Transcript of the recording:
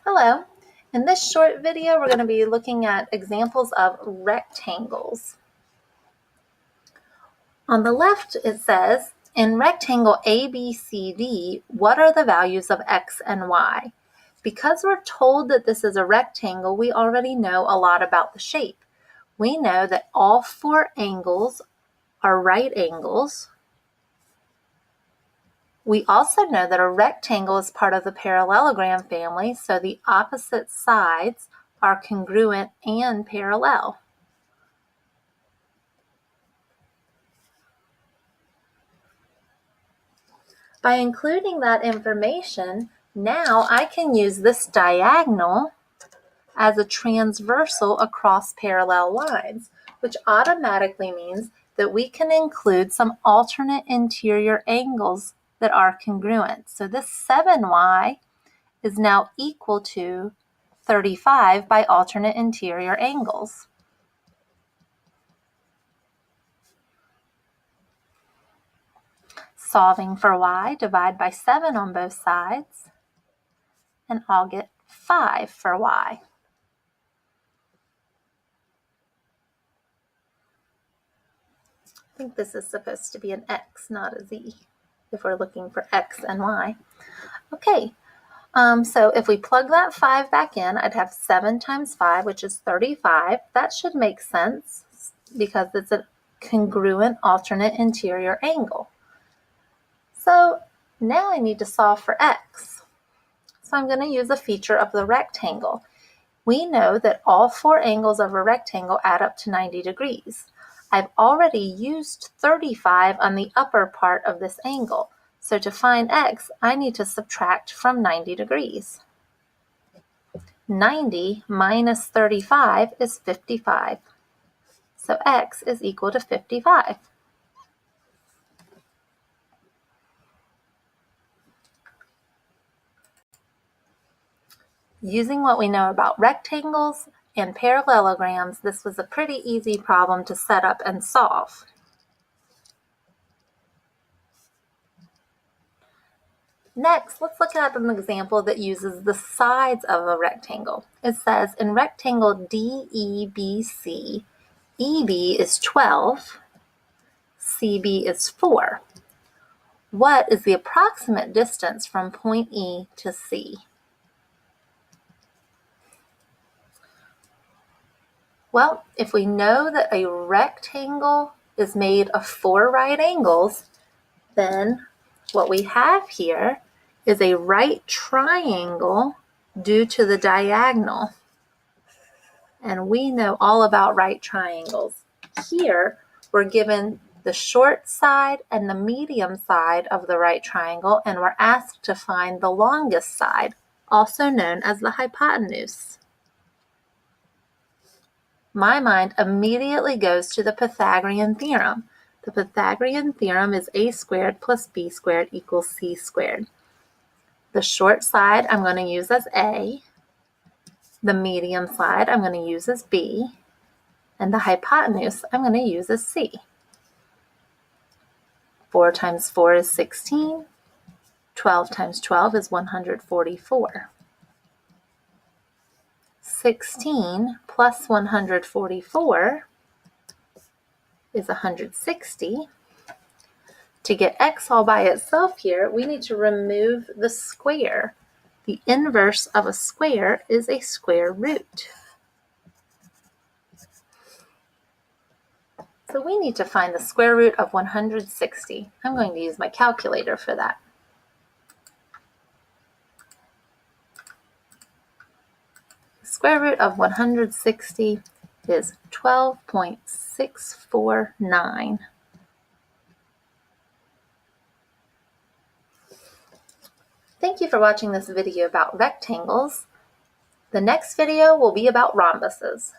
Hello. In this short video, we're going to be looking at examples of rectangles. On the left, it says, in rectangle ABCD, what are the values of x and y? Because we're told that this is a rectangle, we already know a lot about the shape. We know that all four angles are right angles. We also know that a rectangle is part of the parallelogram family, so the opposite sides are congruent and parallel. By including that information, now I can use this diagonal as a transversal across parallel lines, which automatically means that we can include some alternate interior angles that are congruent. So this 7y is now equal to 35 by alternate interior angles. Solving for y, divide by 7 on both sides, and I'll get 5 for y. I think this is supposed to be an x, not a z, if we're looking for x and y. Okay, so if we plug that 5 back in, I'd have 7 times 5, which is 35. That should make sense because it's a congruent alternate interior angle. So now I need to solve for x. So I'm going to use a feature of the rectangle. We know that all four angles of a rectangle add up to 90 degrees. I've already used 35 on the upper part of this angle. So to find x, I need to subtract from 90 degrees. 90 minus 35 is 55. So x is equal to 55. Using what we know about rectangles and parallelograms, this was a pretty easy problem to set up and solve. Next, let's look at an example that uses the sides of a rectangle. It says in rectangle DEBC, EB is 12, CB is 4. What is the approximate distance from point E to C? Well, if we know that a rectangle is made of 4 right angles, then what we have here is a right triangle due to the diagonal. And we know all about right triangles. Here, we're given the short side and the medium side of the right triangle, and we're asked to find the longest side, also known as the hypotenuse. My mind immediately goes to the Pythagorean theorem. The Pythagorean theorem is a squared plus b squared equals c squared. The short side I'm going to use as a, the medium side I'm going to use as b, and the hypotenuse I'm going to use as c. 4 times 4 is 16. 12 times 12 is 144. 16 plus 144 is 160. To get x all by itself here, we need to remove the square. The inverse of a square is a square root. So we need to find the square root of 160. I'm going to use my calculator for that. The square root of 160 is 12.649. Thank you for watching this video about rectangles. The next video will be about rhombuses.